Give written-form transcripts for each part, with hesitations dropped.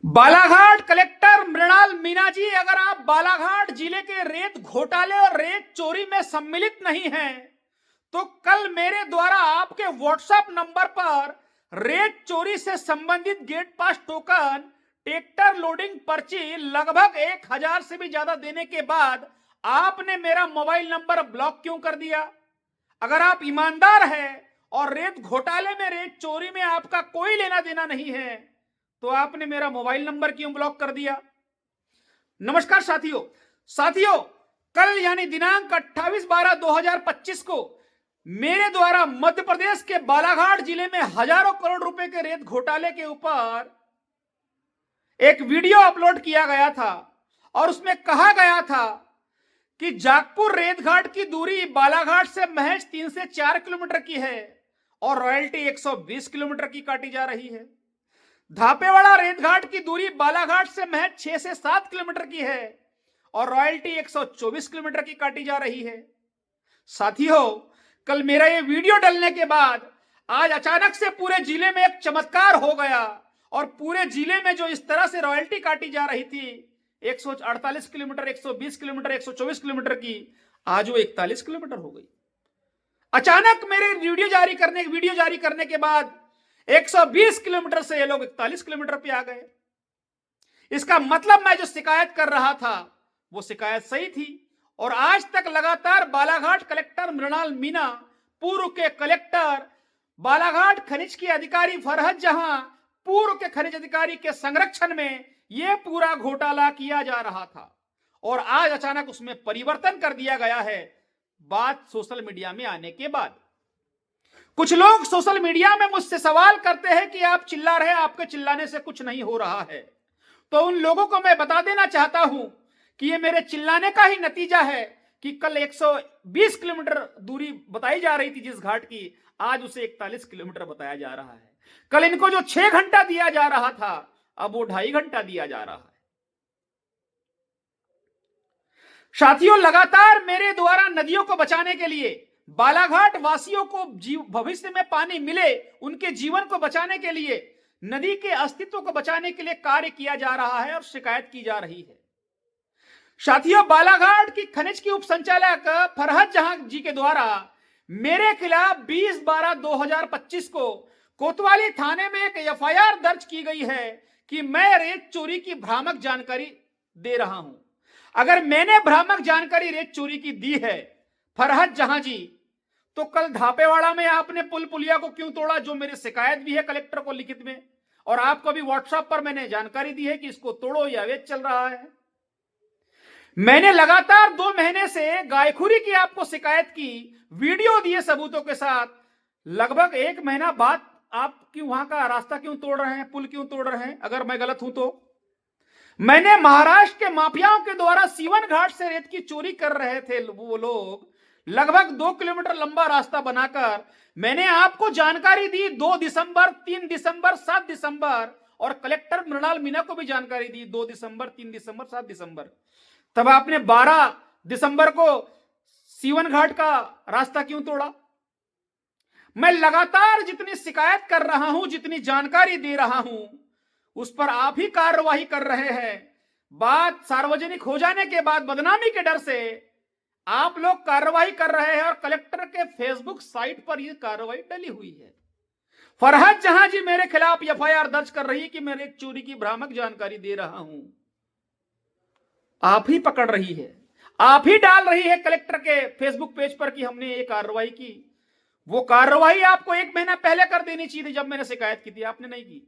Balaghat collector Mrinal Meena ji, अगर आप बालाघाट जिले के रेत घोटाले और रेत चोरी में सम्मिलित नहीं हैं, तो कल मेरे द्वारा आपके व्हाट्सएप नंबर पर रेत चोरी से संबंधित गेट पास टोकन, ट्रैक्टर लोडिंग पर्ची लगभग 1000 से भी ज्यादा देने के बाद आपने मेरा मोबाइल नंबर ब्लॉक क्यों कर दिया? अगर आप ईमानदार हैं और रेत घोटाले में, रेत चोरी में आपका कोई लेना देना नहीं है, तो आपने मेरा मोबाइल नंबर क्यों ब्लॉक कर दिया? नमस्कार साथियों, कल यानी दिनांक 28/12/2025 को मेरे द्वारा मध्य प्रदेश के बालाघाट जिले में हजारों करोड़ रुपए के रेत घोटाले के ऊपर एक वीडियो अपलोड किया गया था और उसमें कहा गया था कि जागपुर रेत घाट की दूरी बालाघाट से महज 3 से 4 किलोमीटर की है और रॉयल्टी 120 किलोमीटर की काटी जा रही है। धापेवाड़ा रेत घाट की दूरी बालाघाट से महज 6 से 7 किलोमीटर की है और रॉयल्टी 124 किलोमीटर की काटी जा रही है। साथियों, कल मेरा ये वीडियो डलने के बाद आज अचानक से पूरे जिले में एक चमत्कार हो गया और पूरे जिले में जो इस तरह से रॉयल्टी काटी जा रही थी 148 किलोमीटर, 120 किलोमीटर, 124 किलोमीटर की, आज वो 41 किलोमीटर हो गई। अचानक मेरे वीडियो जारी करने के बाद 120 किलोमीटर से ये लोग 41 किलोमीटर पे आ गए। इसका मतलब मैं जो शिकायत कर रहा था वो शिकायत सही थी और आज तक लगातार बालाघाट कलेक्टर मृणाल मीना, पूर्व के कलेक्टर बालाघाट खनिज के अधिकारी फरहत जहां, पूर्व के खनिज अधिकारी के संरक्षण में यह पूरा घोटाला किया जा रहा था और आज अचानक उसमें परिवर्तन कर दिया गया है बात सोशल मीडिया में आने के बाद। कुछ लोग सोशल मीडिया में मुझसे सवाल करते हैं कि आप चिल्ला रहे हैं, आपके चिल्लाने से कुछ नहीं हो रहा है। तो उन लोगों को मैं बता देना चाहता हूं कि ये मेरे चिल्लाने का ही नतीजा है कि कल 120 किलोमीटर दूरी बताई जा रही थी जिस घाट की, आज उसे 41 किलोमीटर बताया जा रहा है। कल इनको जो 6 घंटा दिया जा रहा था, अब वो 2.5 घंटा दिया जा रहा है। साथियों, लगातार मेरे द्वारा नदियों को बचाने के लिए, बालाघाट वासियों को भविष्य में पानी मिले, उनके जीवन को बचाने के लिए, नदी के अस्तित्व को बचाने के लिए कार्य किया जा रहा है और शिकायत की जा रही है। साथियों, बालाघाट की खनिज की उप संचालक फरहत जहां जी के द्वारा मेरे खिलाफ 20/12/2025 को कोतवाली थाने में एक एफआईआर दर्ज की गई है कि मैं रेत चोरी की भ्रामक जानकारी दे रहा हूं। अगर मैंने भ्रामक जानकारी रेत चोरी की दी है फरहत जहां जी, तो कल धापेवाड़ा में आपने पुल पुलिया को क्यों तोड़ा, जो मेरी शिकायत भी है कलेक्टर को लिखित में, और आपको भी व्हाट्सएप पर मैंने जानकारी दी है कि इसको तोड़ो, यह अवैध चल रहा है। मैंने लगातार 2 महीने से गायखुरी की आपको शिकायत की, वीडियो दिए सबूतों के साथ। लगभग 1 महीना बाद आप क्यों वहां का रास्ता क्यों तोड़ रहे हैं, पुल क्यों तोड़ रहे हैं? अगर मैं गलत हूं तो मैंने महाराष्ट्र के माफियाओं के द्वारा सीवन घाट से रेत की चोरी कर रहे थे वो लोग, लगभग 2 किलोमीटर लंबा रास्ता बनाकर मैंने आपको जानकारी दी 2 दिसंबर, 3 दिसंबर, 7 दिसंबर, और कलेक्टर मृणाल मीना को भी जानकारी दी 2 दिसंबर, 3 दिसंबर, 7 दिसंबर। तब आपने 12 दिसंबर को सीवन घाट का रास्ता क्यों तोड़ा? मैं लगातार जितनी शिकायत कर रहा हूं, जितनी जानकारी दे रहा हूं, उस पर आप ही कार्रवाई कर रहे हैं। बात सार्वजनिक हो जाने के बाद बदनामी के डर से आप लोग कार्रवाई कर रहे हैं और कलेक्टर के फेसबुक साइट पर यह कार्रवाई डली हुई है। फरहत जहां जी मेरे खिलाफ एफआईआर दर्ज कर रही है कि मैं रेत चोरी की भ्रामक जानकारी दे रहा हूं। आप ही पकड़ रही है, आप ही डाल रही है कलेक्टर के फेसबुक पेज पर कि हमने ये कार्रवाई की। वो कार्रवाई आपको 1 महीना पहले कर देनी चाहिए थी, जब मैंने शिकायत की थी, आपने नहीं की।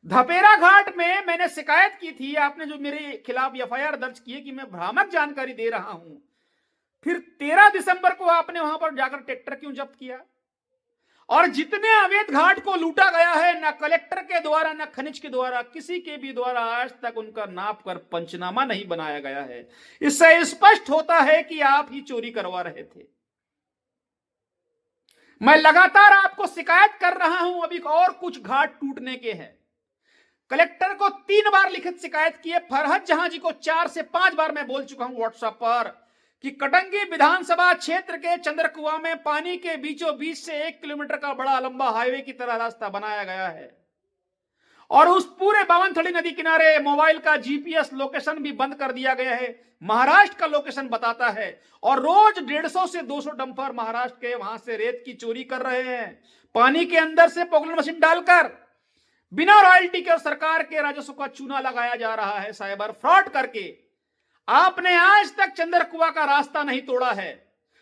धपेरा घाट में मैंने शिकायत की थी, आपने जो मेरे खिलाफ एफआईआर दर्ज की है कि मैं भ्रामक जानकारी दे रहा हूं, फिर 13 दिसंबर को आपने वहां पर जाकर ट्रैक्टर क्यों जब्त किया? और जितने अवैध घाट को लूटा गया है, ना कलेक्टर के द्वारा, ना खनिज के द्वारा, किसी के भी द्वारा आज तक उनका नाप कर पंचनामा नहीं बनाया गया है। इससे स्पष्ट होता है कि आप ही चोरी करवा रहे थे। मैं लगातार आपको शिकायत कर रहा हूं, अभी और कुछ घाट टूटने के हैं। कलेक्टर को 3 बार लिखित शिकायत की है, फरहत जहां जी को 4 से 5 बार मैं बोल चुका हूं व्हाट्सएप पर कि कटंगी विधानसभा क्षेत्र के चंद्रकुआ में पानी के बीचों बीच से 1 किलोमीटर का बड़ा लंबा हाईवे की तरह रास्ता बनाया गया है और उस पूरे बावनथड़ी नदी किनारे मोबाइल का जीपीएस लोकेशन भी बंद कर दिया गया है। महाराष्ट्र का लोकेशन बताता है और रोज 150 से 200 डंपर महाराष्ट्र के वहां से रेत की चोरी कर रहे हैं, पानी के अंदर से पॉकलेट मशीन डालकर बिना रॉयल्टी के और सरकार के राजस्व का चूना लगाया जा रहा है साइबर फ्रॉड करके। आपने आज तक चंद्रकुआ का रास्ता नहीं तोड़ा है।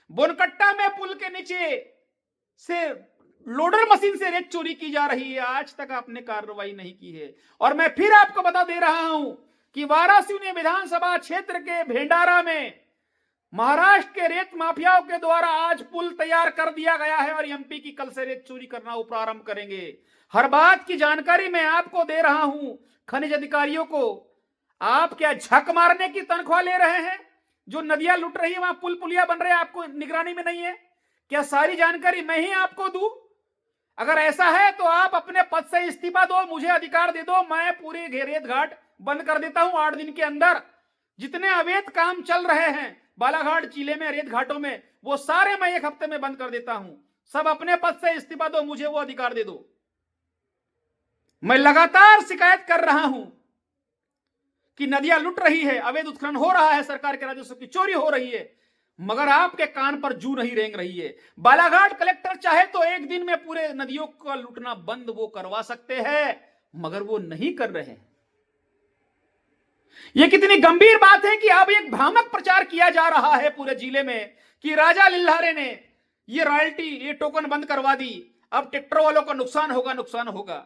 बोनकट्टा में पुल के नीचे से लोडर मशीन से रेत चोरी की जा रही है, आज तक आपने कार्रवाई नहीं की है। और मैं फिर आपको बता दे रहा हूं कि वाराणसी विधानसभा क्षेत्र के भेंडारा में महाराष्ट्र के रेत माफियाओं के द्वारा आज पुल तैयार कर दिया गया है और एमपी की कल से रेत चोरी करना वो प्रारंभ करेंगे। हर बात की जानकारी मैं आपको दे रहा हूं। खनिज अधिकारियों को आप क्या झक मारने की तनख्वाह ले रहे हैं? जो नदियां लुट रही है वहां पुल पुलिया बन रहे हैं, आपको निगरानी में नहीं है क्या? सारी जानकारी मैं ही आपको दूं? अगर ऐसा है तो आप अपने पद से इस्तीफा दो, मुझे अधिकार दे दो, मैं पूरे रेत घाट बंद कर देता हूं 8 दिन के अंदर। जितने अवैध काम चल रहे हैं बालाघाट जिले में रेत घाटों में, वो सारे मैं 1 हफ्ते में बंद कर देता हूं। सब अपने पद से इस्तीफा दो, मुझे वो अधिकार दे दो। मैं लगातार शिकायत कर रहा हूं कि नदियां लुट रही है, अवैध उत्खनन हो रहा है, सरकार के राजस्व की चोरी हो रही है, मगर आपके कान पर जू नहीं रेंग रही है। बालाघाट कलेक्टर चाहे तो 1 दिन में पूरे नदियों का लूटना बंद वो करवा सकते हैं, मगर वो नहीं कर रहे हैं। यह कितनी गंभीर बात है कि अब एक भ्रामक प्रचार किया जा रहा है पूरे जिले में कि राजा लिल्हारे ने ये रॉयल्टी, ये टोकन बंद करवा दी, अब ट्रैक्टर वालों का नुकसान होगा, नुकसान होगा।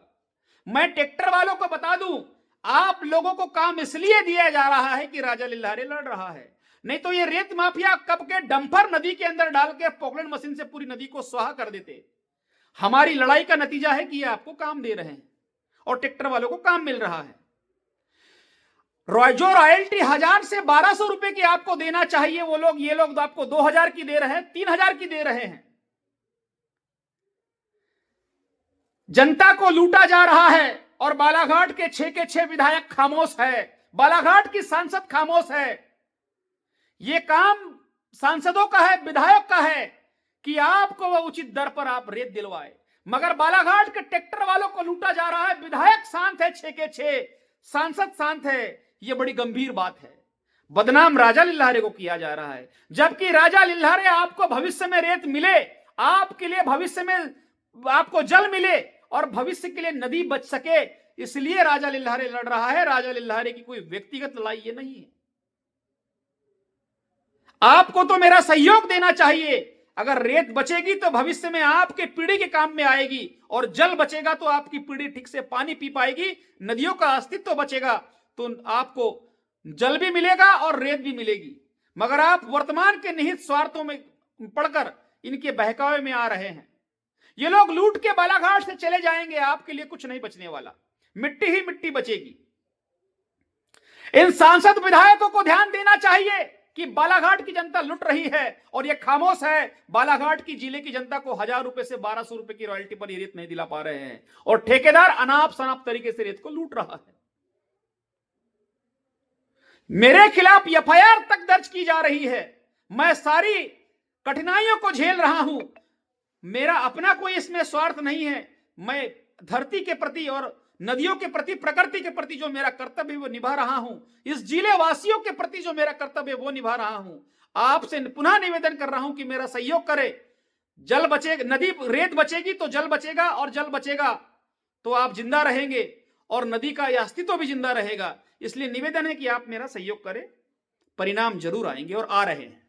मैं ट्रैक्टर वालों को बता दूं, आप लोगों को काम इसलिए दिया जा रहा है कि राजा लिल्हारे लड़ रहा है, नहीं तो ये रेत माफिया कब के डंपर नदी के अंदर डाल के पॉकलेट मशीन से पूरी नदी को स्वाहा कर देते। हमारी लड़ाई का नतीजा है कि ये आपको काम दे रहे हैं और ट्रैक्टर वालों को काम मिल रहा है। जो रॉयल्टी 1000 से 1200 रुपए की आपको देना चाहिए, वो लोग, ये लोग आपको 2000 की दे रहे हैं, 3000 की दे रहे हैं। जनता को लूटा जा रहा है और बालाघाट के 6 के 6 विधायक खामोश है, बालाघाट की सांसद खामोश है। यह काम सांसदों का है, विधायक का है कि आपको वह उचित दर पर आप रेत दिलवाए, मगर बालाघाट के ट्रैक्टर वालों को लूटा जा रहा है। विधायक शांत है, 6 के 6 सांसद शांत है। यह बड़ी गंभीर बात है। बदनाम राजा लिल्हारे को किया जा रहा है, जबकि राजा लिल्हारे आपको भविष्य में रेत मिले, आपके लिए भविष्य में आपको जल मिले और भविष्य के लिए नदी बच सके, इसलिए राजा लिल्हारे लड़ रहा है। राजा लिल्हारे की कोई व्यक्तिगत लड़ाई ये नहीं है। आपको तो मेरा सहयोग देना चाहिए। अगर रेत बचेगी तो भविष्य में आपके पीढ़ी के काम में आएगी, और जल बचेगा तो आपकी पीढ़ी ठीक से पानी पी पाएगी, नदियों का अस्तित्व बचेगा, तो आपको जल भी मिलेगा और रेत भी मिलेगी। मगर आप वर्तमान के निहित स्वार्थों में पड़कर इनके बहकावे में आ रहे हैं। ये लोग लूट के बालाघाट से चले जाएंगे, आपके लिए कुछ नहीं बचने वाला, मिट्टी ही मिट्टी बचेगी। इन सांसद विधायकों को ध्यान देना चाहिए कि बालाघाट की जनता लुट रही है और ये खामोश है। बालाघाट की जिले की जनता को 1000 रुपए से 1200 रुपए की रॉयल्टी पर ये रेत नहीं दिला पा रहे हैं और ठेकेदार अनाप शनाप तरीके से रेत को लूट रहा है। मेरे खिलाफ एफआईआर तक दर्ज की जा रही है। मैं सारी कठिनाइयों को झेल रहा हूं। मेरा अपना कोई इसमें स्वार्थ नहीं है। मैं धरती के प्रति और नदियों के प्रति, प्रकृति के प्रति जो मेरा कर्तव्य है वो निभा रहा हूं। इस जिले वासियों के प्रति जो मेरा कर्तव्य है वो निभा रहा हूं। आपसे पुनः निवेदन कर रहा हूं कि मेरा सहयोग करें। जल बचेगा, नदी, रेत बचेगी तो जल बचेगा, और जल बचेगा तो आप जिंदा रहेंगे और नदी का यह अस्तित्व भी जिंदा रहेगा। इसलिए निवेदन है कि आप मेरा सहयोग करें। परिणाम जरूर आएंगे और आ रहे हैं।